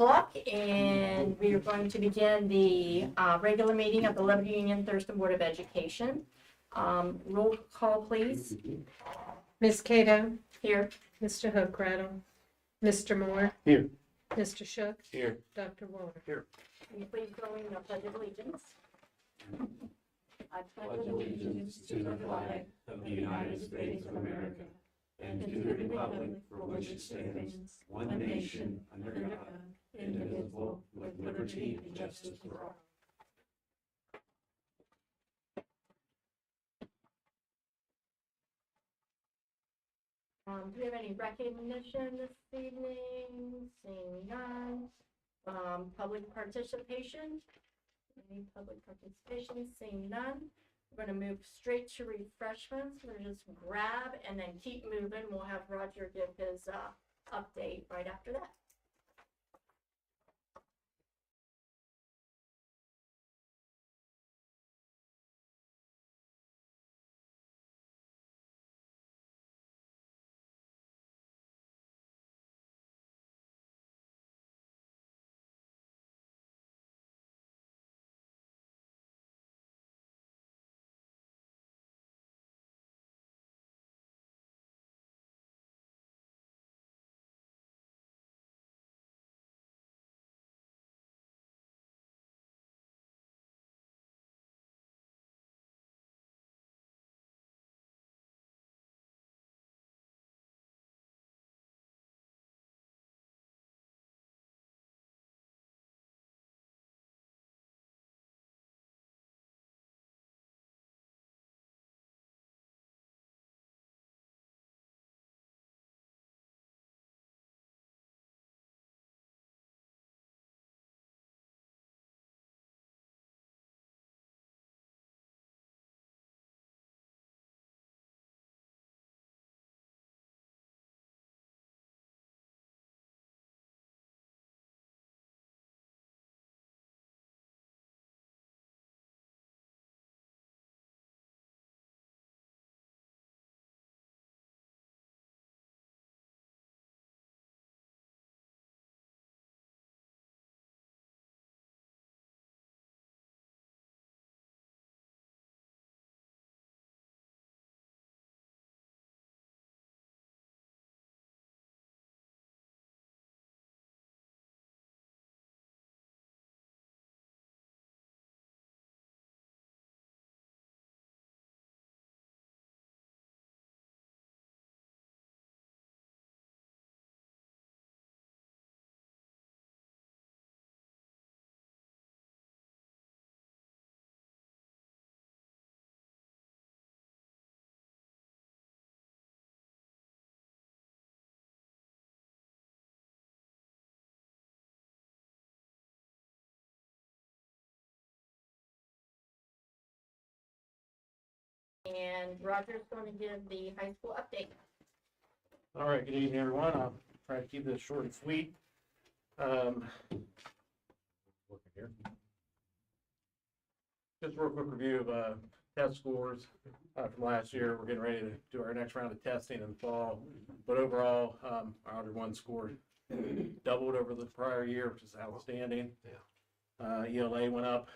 o'clock, and we are going to begin the regular meeting of the Liberty Union-Thurston Board of Education. Roll call, please. Ms. Cato, Here. Mr. Hookrattle, Mr. Moore, Here. Mr. Shook, Here. Dr. Waller. Here. Can you please join in the Pledge of Allegiance? I Pledge allegiance to the flag of the United States of America and to the republic for which it stands, one nation, under God, indivisible, with liberty and justice for all. Do we have any recognition this evening? Seeing none. Public participation? Any public participation? Seeing none. We're going to move straight to refreshments. We're just grab and then keep moving. We'll have Roger give his update right after that. And Roger's going to give the high school update. All right, good evening, everyone. I'll try to keep this short and sweet. Looking here. Just a real quick review of test scores from last year. We're getting ready to do our next round of testing in the fall. But overall, our Algebra 1 score doubled over the prior year, which is outstanding. ELA went up.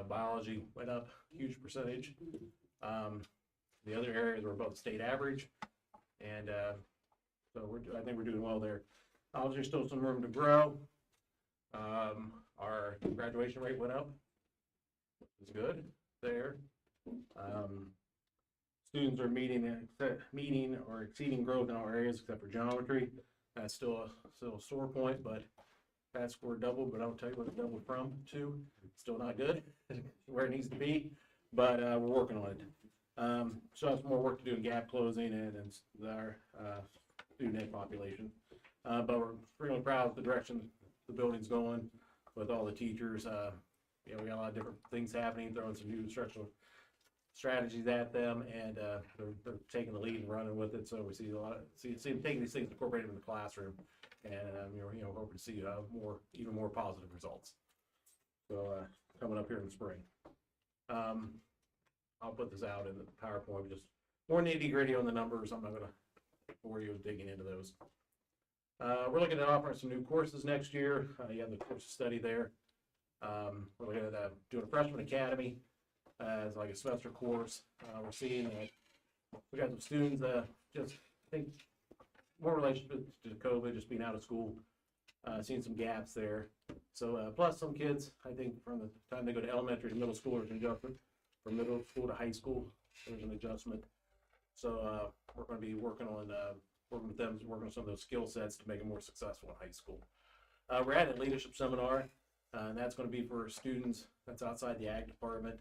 Biology went up, huge percentage. The other areas were above the state average, and so I think we're doing well there. Obviously, still some room to grow. Our graduation rate went up. It's good there. Students are meeting or exceeding growth in all areas except for geometry. That's still a sore point, but that score doubled, but I'll tell you what it doubled from to. Still not good where it needs to be, but we're working on it. So have some more work to do in gap closing and our student ed population. But we're really proud of the direction the building's going with all the teachers. We got a lot of different things happening, throwing some new instructional strategies at them, and they're taking the lead and running with it. So we see see them taking these things, incorporating them in the classroom, and hoping to see even more positive results. So coming up here in the spring, I'll put this out in the PowerPoint. Just more nitty gritty on the numbers. I'm not going to bore you with digging into those. We're looking at offering some new courses next year. You have the course of study there. We're looking at doing a freshman academy as like a semester course. We're seeing that we got some students just, I think, more related to COVID, just being out of school, seeing some gaps there. So plus some kids, I think from the time they go to elementary to middle school, there's an adjustment. From middle school to high school, there's an adjustment. So we're going to be working with them, working on some of those skill sets to make them more successful in high school. We're at a leadership seminar, and that's going to be for students that's outside the ag department.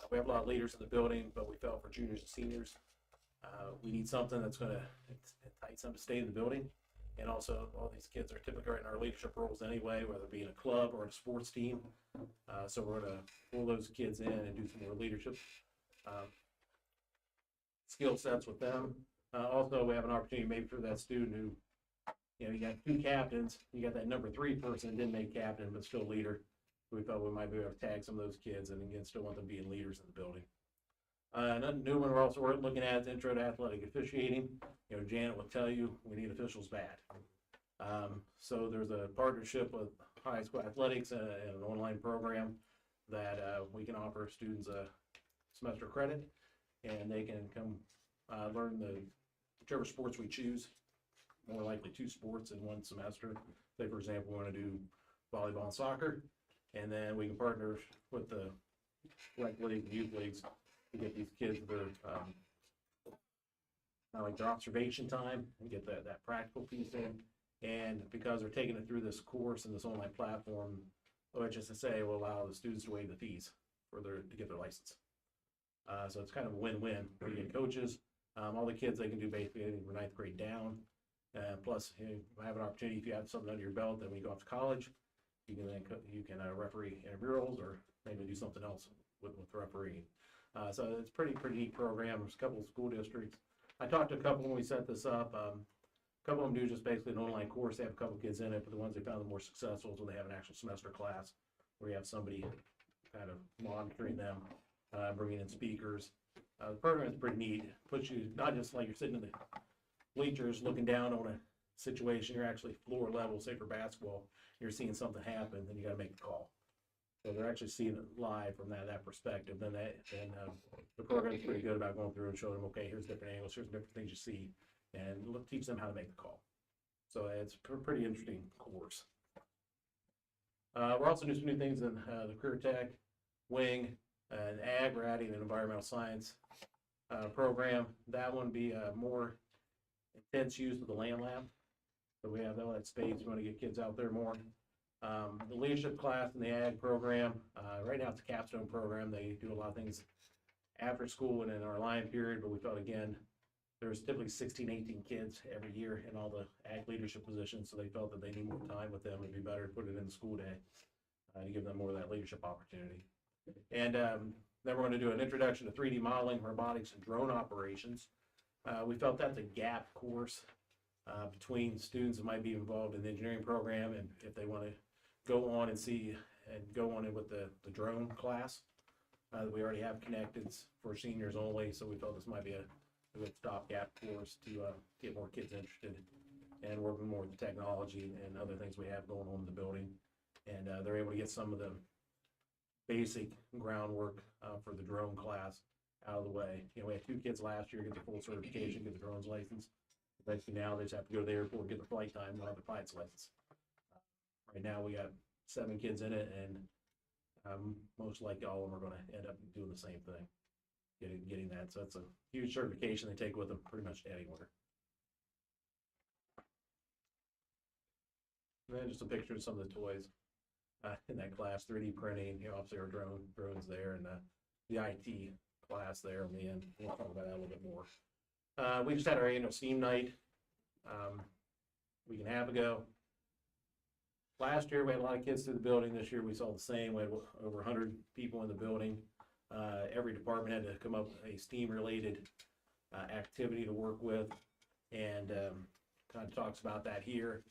We have a lot of leaders in the building, but we felt for juniors and seniors, we need something that's going to entice them to stay in the building. And also, all these kids are typically in our leadership roles anyway, whether it be in a club or in a sports team. So we're going to pull those kids in and do some more leadership skill sets with them. Also, we have an opportunity maybe for that student who, you got two captains, you got that number 3 person that didn't make captain but still leader. We felt we might be able to tag some of those kids and again still want them being leaders in the building. Another new one we're looking at is intro to athletic officiating. Janet will tell you we need officials bad. So there's a partnership with high school athletics and an online program that we can offer students a semester credit, and they can come learn whichever sports we choose. More likely 2 sports in one semester. Say, for example, we want to do volleyball and soccer, and then we can partner with the rec league and youth leagues to get these kids their their observation time and get that practical piece in. And because they're taking it through this course and this online platform, OHSSA will allow the students to waive the fees to get their license. So it's kind of a win-win. We get coaches, all the kids, they can do basically anything from 9th grade down. Plus, you have an opportunity if you have something under your belt. Then when you go off to college, you can referee intramurals or maybe do something else with refereeing. So it's pretty neat program. There's a couple of school districts. I talked to a couple when we set this up. A couple of them do just basically an online course. They have a couple kids in it, but the ones they found the more successful is when they have an actual semester class where you have somebody kind of monitoring them, bringing in speakers. The program is pretty neat. It puts you not just like you're sitting in the bleachers looking down on a situation. You're actually floor level. Say for basketball, you're seeing something happen, then you got to make the call. So they're actually seeing it live from that perspective. Then the program is pretty good about going through and showing them, okay, here's different angles, here's different things you see, and teach them how to make the call. So it's a pretty interesting course. We're also doing some new things in the career tech wing and ag. We're adding an environmental science program. That one be more intense use of the land lab. So we have all that space. We want to get kids out there more. The leadership class in the ag program, right now it's a capstone program. They do a lot of things after school and in our line period, but we felt again, there's typically 16, 18 kids every year in all the ag leadership positions, so they felt that they need more time with them. It'd be better to put it in the school day to give them more of that leadership opportunity. And then we're going to do an introduction to 3D modeling, robotics, and drone operations. We felt that's a gap course between students that might be involved in the engineering program and if they want to go on and go on it with the drone class. We already have connected for seniors only, so we felt this might be a good stopgap course to get more kids interested and working more with the technology and other things we have going on in the building. And they're able to get some of the basic groundwork for the drone class out of the way. We had 2 kids last year get the full certification, get the drone's license. Basically now they just have to go to the airport, get the flight time, they'll have the pilot's license. Right now we got 7 kids in it, and most likely all of them are going to end up doing the same thing, getting that. So it's a huge certification they take with them pretty much anywhere. And then just a picture of some of the toys in that class, 3D printing. Obviously our drones there, and the IT class there on the end. We'll talk about that a little bit more. We just had our annual STEAM night a week and a half ago. Last year we had a lot of kids through the building. This year we saw the same. We had over 100 people in the building. Every department had to come up with a STEAM related activity to work with, and kind of talks about that here.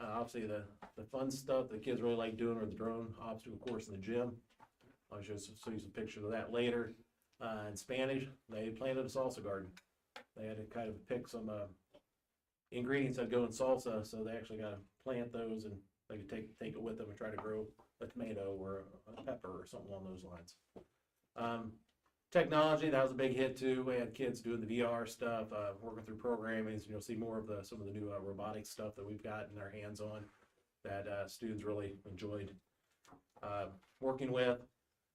Obviously the fun stuff the kids really like doing are the drone obstacle course in the gym. I'll show you some pictures of that later. In Spanish, they planted a salsa garden. They had to kind of pick some ingredients that go in salsa, so they actually gotta plant those and they could take it with them and try to grow a tomato or a pepper or something along those lines. Technology, that was a big hit too. We had kids doing the VR stuff, working through programming. So you'll see more of some of the new robotic stuff that we've gotten our hands on that students really enjoyed working with.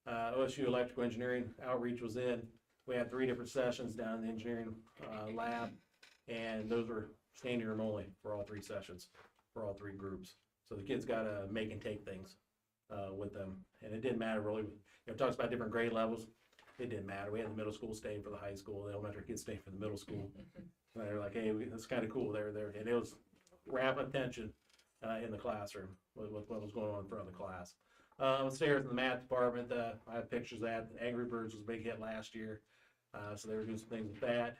OSU Electrical Engineering Outreach was in. We had 3 different sessions down in the engineering lab, and those were standing room only for all 3 sessions, for all 3 groups. So the kids got to make and take things with them, and it didn't matter really. It talks about different grade levels. It didn't matter. We had the middle school staying for the high school, the elementary kids staying for the middle school. And they were like, hey, that's kind of cool. They're there, and it was rapid attention in the classroom with what was going on in front of the class. Upstairs in the math department, I have pictures of that. Angry Birds was a big hit last year, so they were doing some things with that.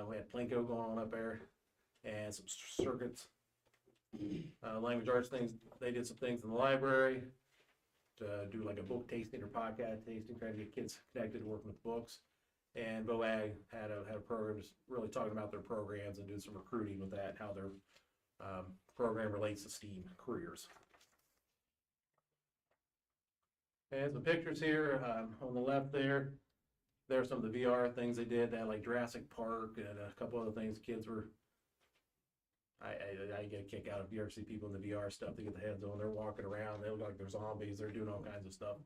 We had Plinko going on up there, and some circuits, language arts things. They did some things in the library to do like a book tasting or podcast tasting, trying to get kids connected to working with books. And BOAG had a program just really talking about their programs and doing some recruiting with that, how their program relates to STEAM careers. And some pictures here on the left there. There are some of the VR things they did. They had like Jurassic Park and a couple other things kids were. I get a kick out of you ever see people in the VR stuff. They get the heads on. They're walking around. They look like they're zombies. They're doing all kinds of stuff.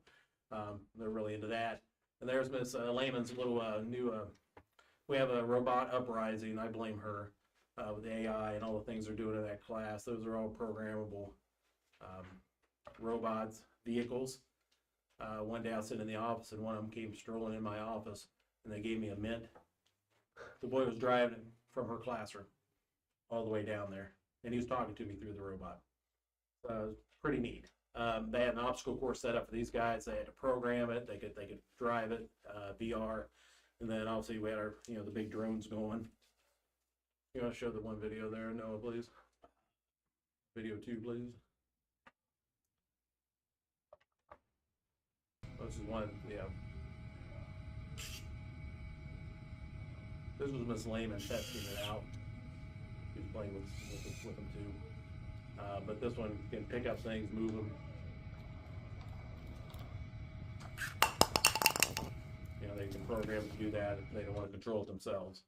They're really into that. And there's Miss Lehman's little new. We have a robot uprising. I blame her with AI and all the things they're doing in that class. Those are all programmable robots, vehicles. One day I was sitting in the office and one of them came strolling in my office and they gave me a mint. The boy was driving from her classroom all the way down there, and he was talking to me through the robot. So it was pretty neat. They had an obstacle course set up for these guys. They had to program it. They could drive it, VR, and then obviously we had our the big drones going. You want to show the one video there, Noah, please? Video 2, please. Oh, this is one, yeah. This was Miss Lehman testing it out. She was playing with them too. But this one can pick up things, move them. They can program to do that if they don't want to control it themselves.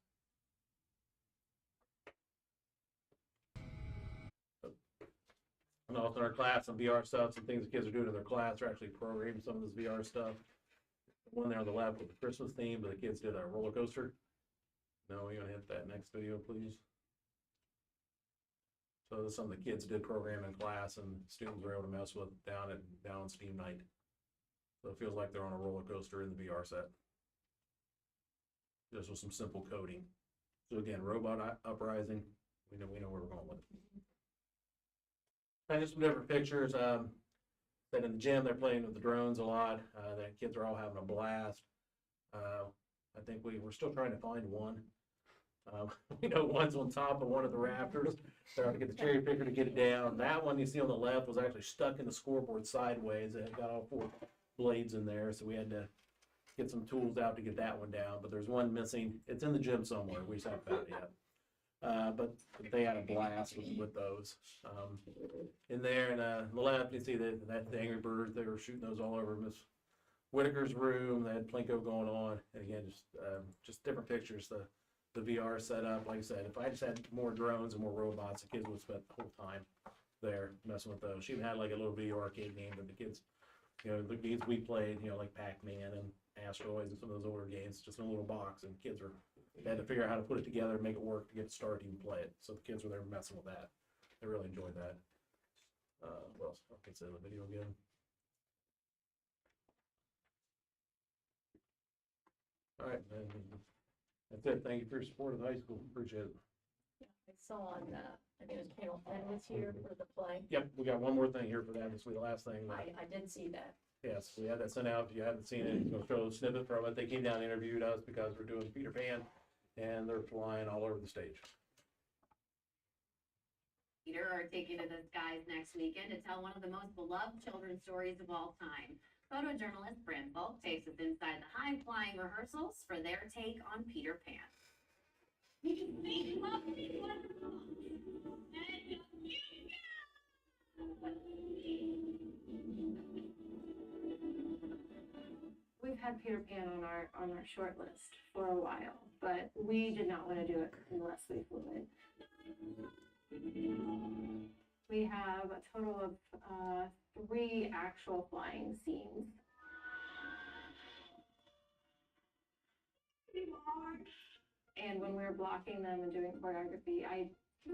And also in our class, some VR stuff, some things the kids are doing in their class are actually programming some of this VR stuff. One there on the left with the Christmas theme, but the kids did a roller coaster. No, you're gonna hit that next video, please. So this is something the kids did program in class and students were able to mess with down on STEAM night. So it feels like they're on a roller coaster in the VR set. Just with some simple coding. So again, robot uprising, we know where we're going with it. And just some different pictures. Then in the gym, they're playing with the drones a lot. The kids are all having a blast. I think we're still trying to find one. One's on top of one of the rafters. They're trying to get the cherry picker to get it down. That one you see on the left was actually stuck in the scoreboard sideways. It had got all 4 blades in there, so we had to get some tools out to get that one down. But there's one missing. It's in the gym somewhere. We just haven't found it yet. But they had a blast with those. In there, and the left, you see the Angry Birds. They were shooting those all over Miss Whitaker's room. They had Plinko going on, and again, just different pictures. The VR setup, like I said, if I just had more drones and more robots, the kids would have spent the whole time there messing with those. She even had like a little video arcade game that the kids, the games we played, like Pac-Man and Asteroids and some of those older games, just in a little box, and kids had to figure out how to put it together and make it work to get it started to even play it. So the kids were there messing with that. They really enjoyed that. What else? I can say the video again. All right, and that's it. Thank you for your support of the high school. Appreciate it. Yeah, I saw on, I think it was Channel 10 was here for the play. Yep, we got one more thing here for that. This will be the last thing. I did see that. Yes, we had that sent out. If you haven't seen it, we'll show a snippet from it. They came down and interviewed us because we're doing Peter Pan, and they're flying all over the stage. Peter are taking to the skies next weekend to tell one of the most beloved children's stories of all time. Photojournalist Brent Volk takes us inside the high-flying rehearsals for their take on Peter Pan. We've had Peter Pan on our short list for a while, but we did not want to do it unless we flew it. We have a total of 3 actual flying scenes. And when we were blocking them and doing choreography, I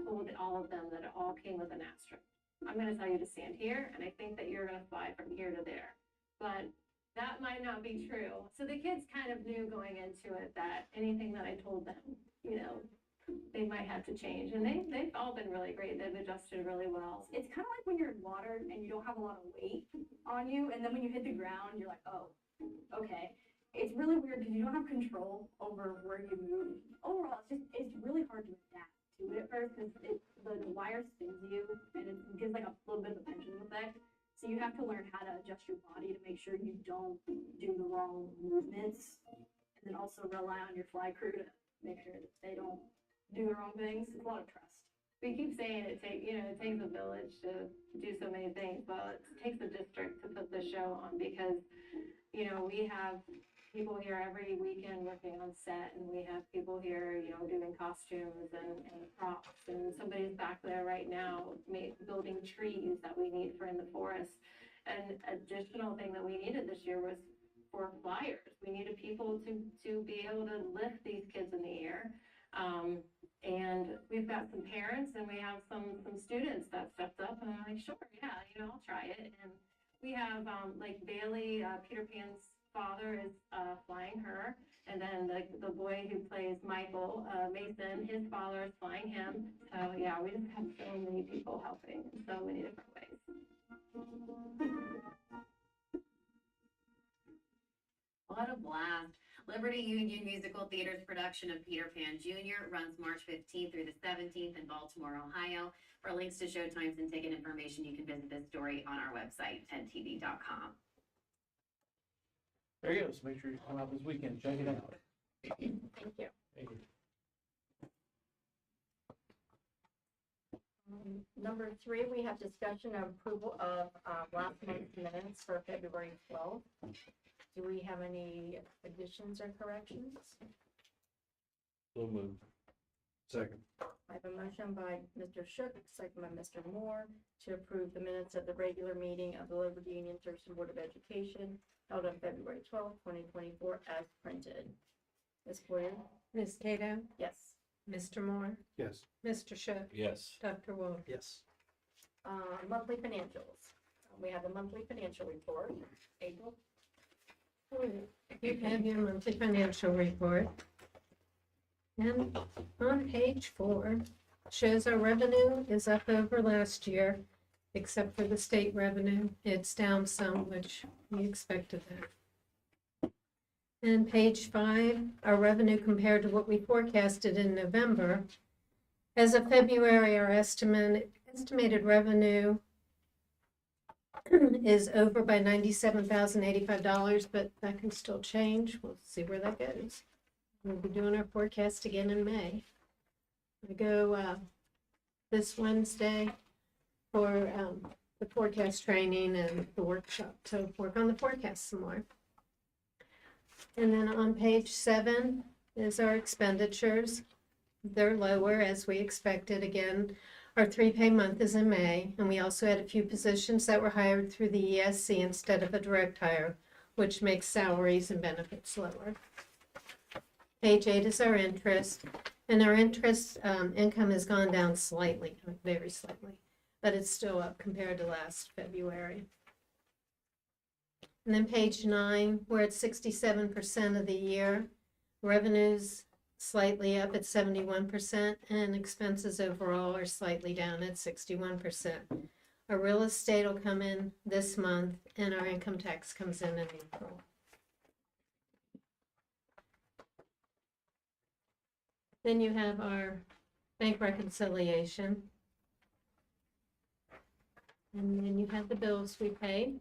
told all of them that it all came with an asterisk. I'm going to tell you to stand here, and I think that you're going to fly from here to there. But that might not be true. So the kids kind of knew going into it that anything that I told them, you know, they might have to change. And they've all been really great. They've adjusted really well. It's kind of like when you're in water and you don't have a lot of weight on you, and then when you hit the ground, you're like, oh, okay. It's really weird because you don't have control over where you move. Overall, it's really hard to adapt to it at first because the wire spins you and it gives like a little bit of a pendulum effect. So you have to learn how to adjust your body to make sure you don't do the wrong movements, and then also rely on your fly crew to make sure that they don't do the wrong things. It's a lot of trust. We keep saying it takes a village to do so many things. Well, it takes a district to put the show on because, you know, we have people here every weekend working on set, and we have people here, you know, doing costumes and props, and somebody's back there right now building trees that we need for in the forest. An additional thing that we needed this year was for flyers. We needed people to be able to lift these kids in the air. And we've got some parents and we have some students that stepped up and I'm like, sure, yeah, you know, I'll try it. And we have like Bailey, Peter Pan's father is flying her, and then the boy who plays Michael, Mason, his father is flying him. So yeah, we just have so many people helping in so many different ways. What a blast. Liberty Union Musical Theater's production of Peter Pan Jr. runs March 15th through the 17th in Baltimore, Ohio. For links to showtimes and ticket information, you can visit this story on our website, tedtv.com. There you go. So make sure you come out this weekend, check it out. Thank you. Thank you. Number 3, we have discussion of approval of last month's minutes for February 12th. Do we have any additions or corrections? So moved. Second. I have a motion by Mr. Shook, second by Mr. Moore, to approve the minutes of the regular meeting of the Liberty Union-Thurston Board of Education held on February 12th, 2024, as printed. Ms. Boyer? Ms. Cato, Yes. Mr. Moore, Yes. Mr. Shook, Yes. Dr. Wall. Yes. Monthly financials. We have the monthly financial report. April? You have your monthly financial report. And on page 4, shows our revenue is up over last year, except for the state revenue. It's down some, which we expected that. And page 5, our revenue compared to what we forecasted in November. As of February, our estimated revenue is over by $97,085, but that can still change. We'll see where that goes. We'll be doing our forecast again in May. I go this Wednesday for the forecast training and the workshop to work on the forecast some more. And then on page 7 is our expenditures. They're lower as we expected. Again, our 3-pay month is in May, and we also had a few positions that were hired through the ESC instead of a direct hire, which makes salaries and benefits lower. Page 8 is our interest, and our interest income has gone down slightly, very slightly, but it's still up compared to last February. And then page 9, we're at 67% of the year. Revenues slightly up at 71%, and expenses overall are slightly down at 61%. Our real estate will come in this month, and our income tax comes in April. Then you have our bank reconciliation. And then you have the bills we paid.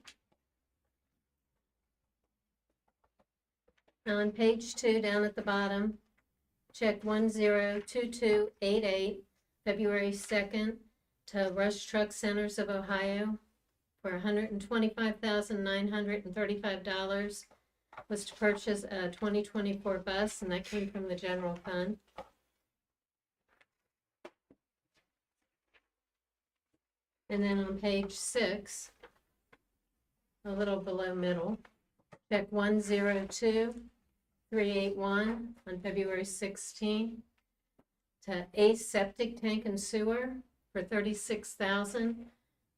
Now on page 2, down at the bottom, check 102288, February 2nd, to Rush Truck Centers of Ohio for $125,935, was to purchase a 2024 bus, and that came from the general fund. And then on page 6, a little below middle, check 102381 on February 16th to Ace Septic Tank and Sewer for $36,000.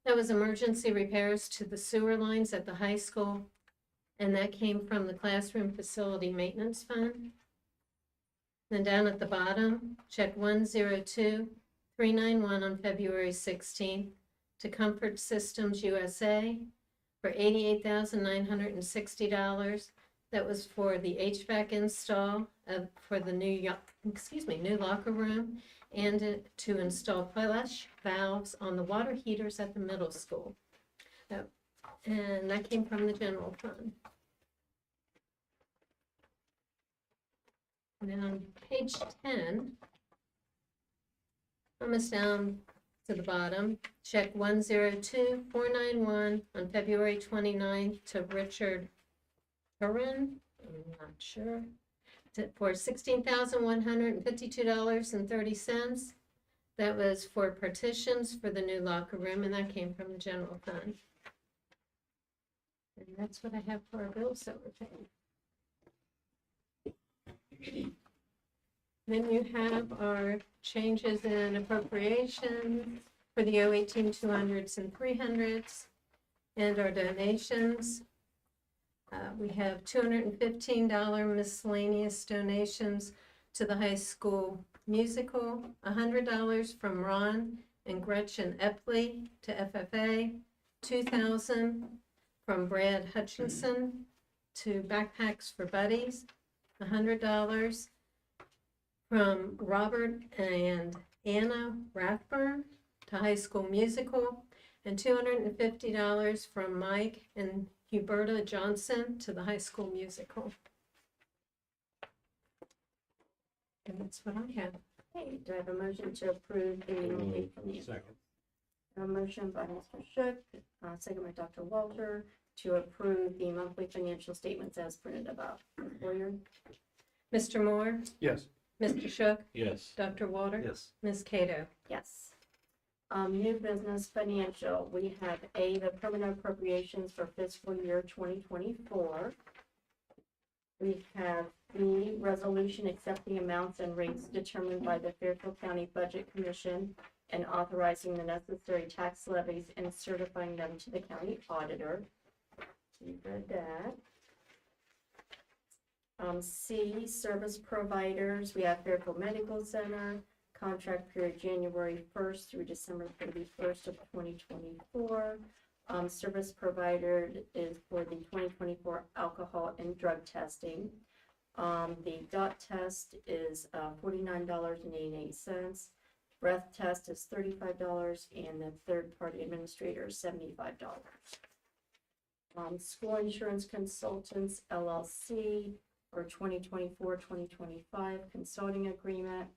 That was emergency repairs to the sewer lines at the high school, and that came from the Classroom Facility Maintenance Fund. Then down at the bottom, check 102391 on February 16th to Comfort Systems USA for $88,960. That was for the HVAC install for the new locker room, and to install flush valves on the water heaters at the middle school. And that came from the general fund. And then on page 10, almost down to the bottom, check 102491 on February 29th to Richard Curran, I'm not sure, for $16,152.30. That was for partitions for the new locker room, and that came from the general fund. And that's what I have for our bills that were paid. Then you have our changes in appropriations for the 018 200s and 300s, and our donations. We have $215 miscellaneous donations to the high school musical, $100 from Ron and Gretchen Epley to FFA, $2,000 from Brad Hutchinson to Backpacks for Buddies, $100 from Robert and Anna Rathburn to High School Musical, and $250 from Mike and Huberta Johnson to the High School Musical. And that's what I have. Okay, do I have a motion to approve the monthly financial? Second. A motion by Mr. Shook, second by Dr. Walter, to approve the monthly financial statements as printed above. Ms. Boyer? Mr. Moore, Yes. Mr. Shook, Yes. Dr. Walter, Yes. Ms. Cato. Yes. New business financial, we have A, the permanent appropriations for fiscal year 2024. We have B, resolution accepting amounts and rates determined by the Fairfield County Budget Commission and authorizing the necessary tax levies and certifying them to the county auditor. We've read that. C, service providers, we have Fairfield Medical Center, contract period January 1st through December 31st of 2024. Service provider is for the 2024 alcohol and drug testing. The dot test is $49.88. Breath test is $35, and the third-party administrator is $75. School Insurance Consultants LLC for 2024-2025 consulting agreement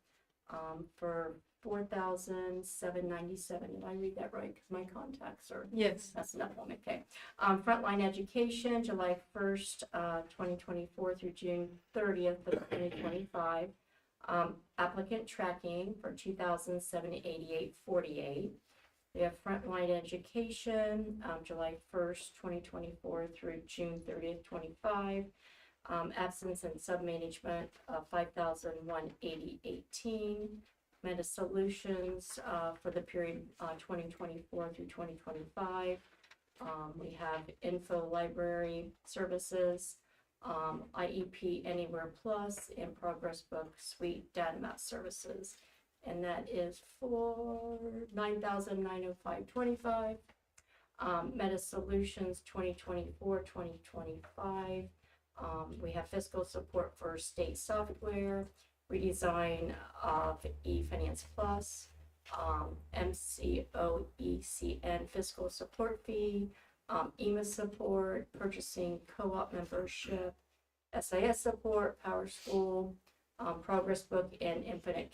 for $4,797. Did I read that right? Because my contacts are Yes. messing up on me. Okay. Frontline Education, July 1st, 2024 through June 30th of 2025. Applicant tracking for $2,788.48. We have Frontline Education, July 1st, 2024 through June 30th, 25. Absence and submanagement of $5,180.18. Meta Solutions for the period 2024 through 2025. We have Info Library Services, IEP Anywhere Plus, and Progress Book Suite Data Map Services. And that is for $9,905.25. Meta Solutions 2024-2025. We have fiscal support for state software, redesign of eFinance Plus, MCOECN fiscal support fee, EMA support, purchasing co-op membership, SIS support, Power School, Progress Book, and Infinite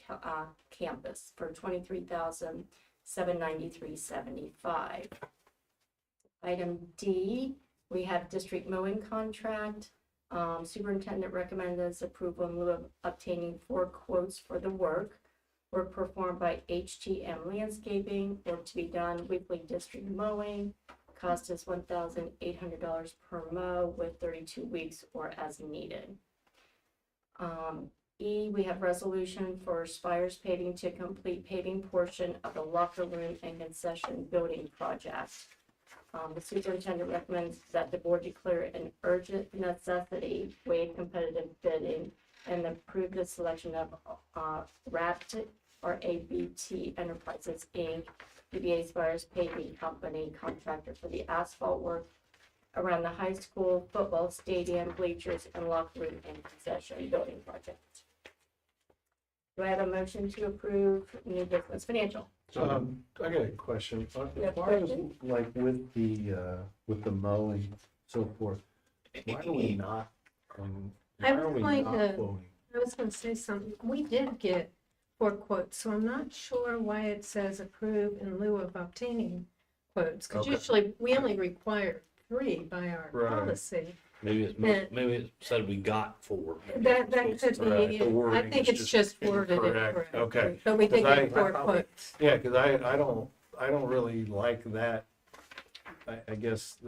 Campus for $23,793.75. Item D, we have district mowing contract. Superintendent recommends approval in lieu of obtaining 4 quotes for the work. Work performed by HTM Landscaping, or to be done weekly district mowing. Cost is $1,800 per mow with 32 weeks or as needed. E, we have resolution for Spires Paving to complete paving portion of the locker room and concession building project. The superintendent recommends that the board declare an urgent necessity, waive competitive bidding, and approve the selection of RABT or ABT Enterprises, Inc., DBA Spires Paving Company contractor for the asphalt work around the high school, football stadium, bleachers, and locker room and concession building project. Do I have a motion to approve new business financial? I got a question. You have As a far as question? like with the mowing, so forth, why are we not, why I are was we going not to- quoting? I was gonna say something. We did get 4 quotes, so I'm not sure why it says approve in lieu of obtaining quotes. Because Okay. usually we only require 3 by our Right. policy. Maybe it's, Yeah. maybe it said we got 4. That could Right, be, the I wording think is it's just worded incorrect. incorrectly. Okay. But we did 'Cause get 4 quotes. Yeah, because I don't really like that. I guess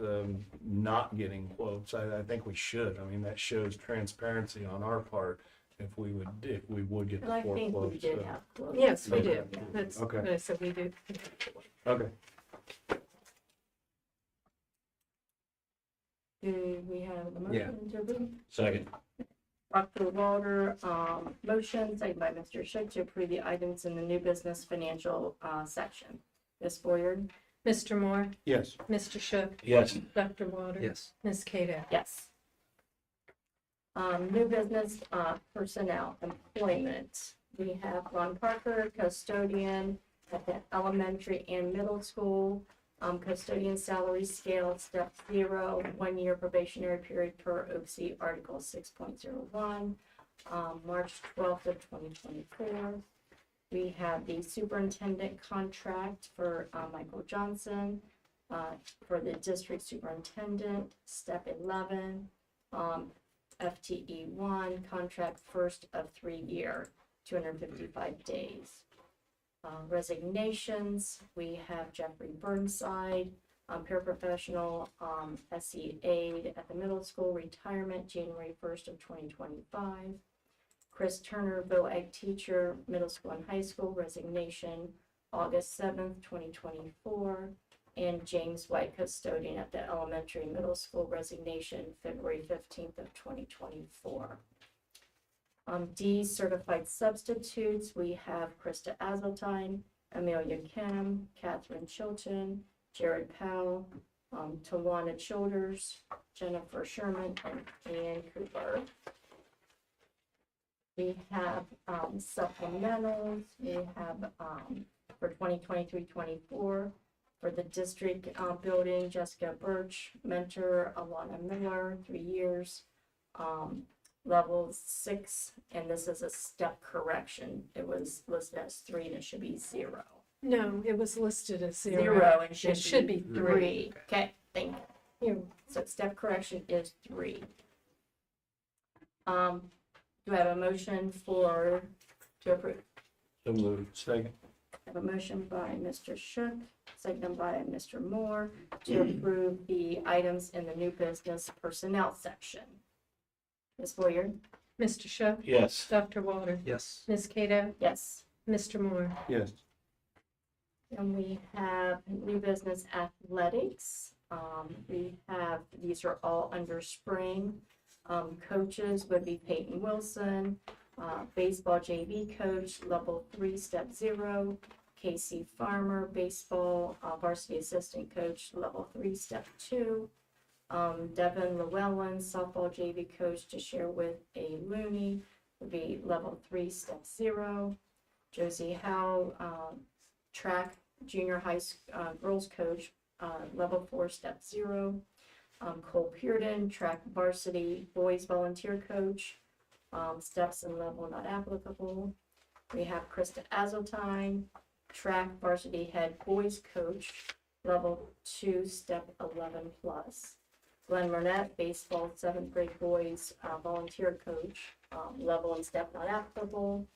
not getting quotes. I think we should. I mean, that shows transparency on our part if we would get And I the 4 think we quotes. did so. have quotes. Yes, we Okay. did. That's Okay. what I said, we did. Okay. Do we have the motion to approve? Second. Dr. Walter, motion, second by Mr. Shook to approve the items in the new business financial section. Ms. Boyard? Mr. Moore, Yes. Mr. Shook, Yes. Dr. Walter. Yes. Ms. Cato. Yes. New business personnel, employment. We have Ron Parker, custodian at the elementary and middle school. Custodian salary scale, step 0, 1 year probationary period per OC Article 6.01, March 12th of 2024. We have the superintendent contract for Michael Johnson for the district superintendent, step 11, FTE 1, contract first of 3 year, 255 days. Resignations, we have Jeffrey Burnside, paraprofessional, SE aide at the middle school, retirement January 1st of 2025. Chris Turner, VOAG teacher, middle school and high school, resignation August 7th, 2024. And James White, custodian at the elementary and middle school, resignation February 15th of 2024. D, certified substitutes, we have Krista Azeltine, Amelia Kim, Catherine Chilton, Jared Powell, Tawana Childers, Jennifer Sherman, and Ann Cooper. We have supplementals, we have for 2023-24 for the district building, Jessica Birch, mentor, Alana Miller, 3 years. Level 6, and this is a step correction. It was listed as 3 and it should be 0. No, it was listed as 0. 0 and It should be 3. 3. Okay, thank you. Here, So step correction is 3. Do I have a motion to approve? So moved. Second. I have a motion by Mr. Shook, seconded by Mr. Moore to approve the items in the new business personnel section. Ms. Boyard? Mr. Shook, Yes. Dr. Walter, Yes. Ms. Cato, Yes. Mr. Moore. Yes. And we have new business athletics. These are all under spring. Coaches would be Peyton Wilson, baseball JV coach, level 3, step 0. Casey Farmer, baseball varsity assistant coach, level 3, step 2. Devin Llewellyn, softball JV coach, to share with A. Looney, would be level 3, step 0. Josie Howe, track junior high girls coach, level 4, step 0. Cole Pearden, track varsity boys volunteer coach, steps and level not applicable. We have Krista Azotine, track varsity head boys coach, level 2, step 11 plus. Glenn Burnett, baseball 7th grade boys volunteer coach, level and step not applicable.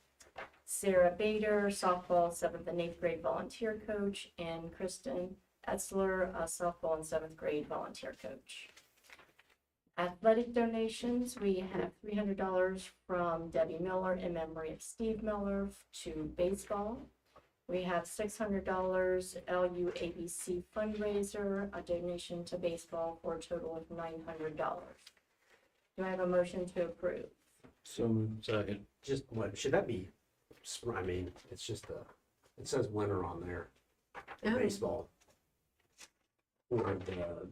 Sarah Bader, softball 7th and 8th grade volunteer coach, and Kristen Etzler, softball and 7th grade volunteer coach. Athletic donations, we have $300 from Debbie Miller in memory of Steve Miller to baseball. We have $600 LUABC fundraiser, a donation to baseball for a total of $900. Do I have a motion to approve? So moved. Second. Just what, should that be, I mean, it's just it says winter on there, Oh, baseball. Or the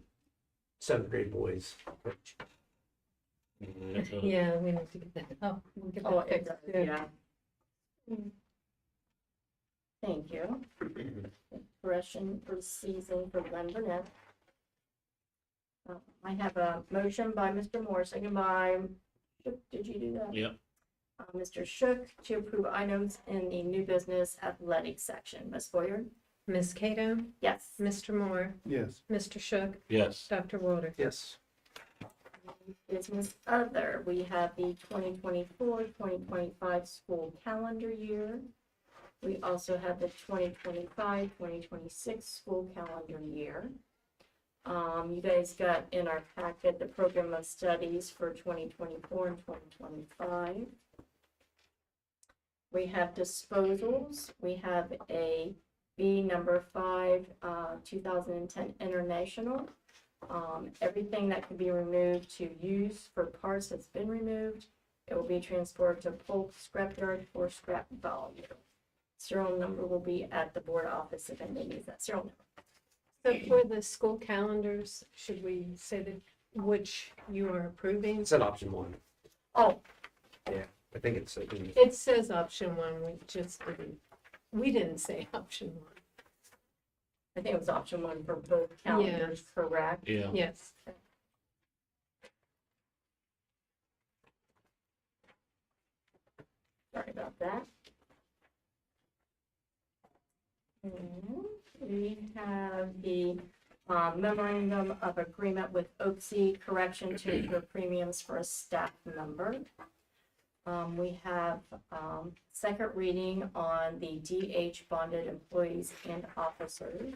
7th grade boys. yeah, we need to get that, oh, we'll get Oh, that it fixed. does, too. yeah. Thank you. Expression for season for Glenn Burnett. I have a motion by Mr. Moore, second by, did you do that? Yep. Mr. Shook to approve items in the new business athletic section. Ms. Boyer? Ms. Cato, Yes. Mr. Moore, Yes. Mr. Shook, Yes. Dr. Walter. Yes. Business other, we have the 2024-2025 school calendar year. We also have the 2025-2026 school calendar year. You guys got in our packet the program of studies for 2024 and 2025. We have disposals. We have a B number 5, 2010 International. Everything that can be removed to use for parts that's been removed, it will be transported to Polk Scrapyard for scrap value. Serial number will be at the board office if anybody needs that serial number. So for the school calendars, should we say that which you are approving? It said option 1. Oh, I think it's, It says option 1, we didn't say option 1. I think it was option 1 for both calendars, correct? Yeah. Yes. Sorry about that. And we have the memorandum of agreement with Oaksey Correction to incur premiums for a staff member. We have second reading on the DH bonded employees and officers.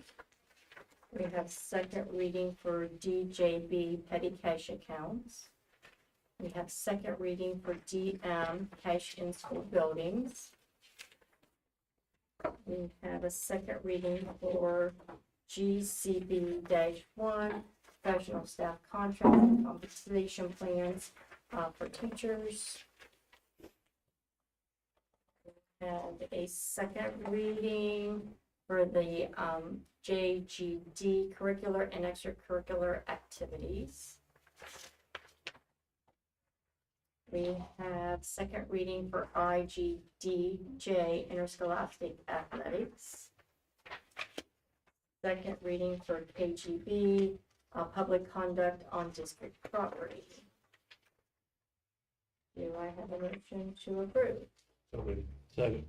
We have second reading for DJB petty cash accounts. We have second reading for DM cash in school buildings. We have a second reading for GCB-1 professional staff contract and compensation plans for teachers. And a second reading for the JGD curricular and extracurricular activities. We have second reading for IGDJ interscholastic athletics. Second reading for KGB public conduct on district property. Do I have a motion to approve? Second.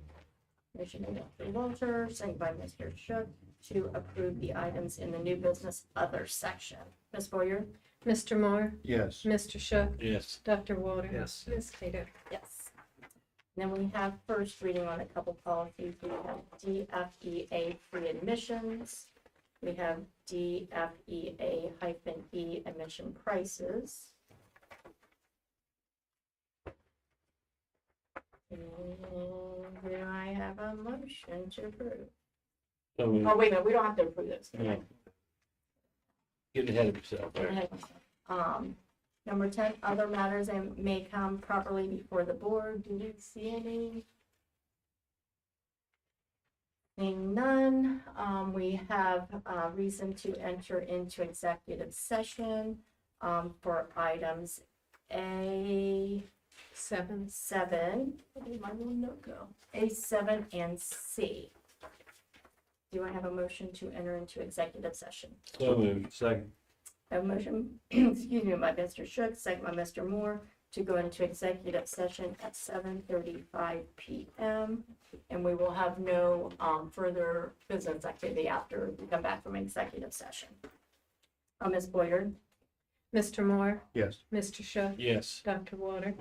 Motion by Dr. Walter, second by Mr. Shook to approve the items in the new business other section. Ms. Boyer? Mr. Moore, Yes. Mr. Shook, Yes. Dr. Walter. Yes. Ms. Cato. Yes. Then we have first reading on a couple policies. We have DFEA free admissions. We have DFEA-E admission prices. And do I have a motion to approve? So we Oh, wait a minute, we don't have to approve this. Yeah. get ahead of yourself Go there. ahead. Number 10, other matters that may come properly before the board. Do you see any? Seeing none, we have reason to enter into executive session for items A7, 7. where did my little note go? A7 and C. Do I have a motion to enter into executive session? So moved. Second. I have a motion, excuse me, by Mr. Shook, second by Mr. Moore, to go into executive session at 7:35 PM. And we will have no further business activity after we come back from executive session. Ms. Boyer? Mr. Moore, Yes. Mr. Shuck, Yes. Dr. Water.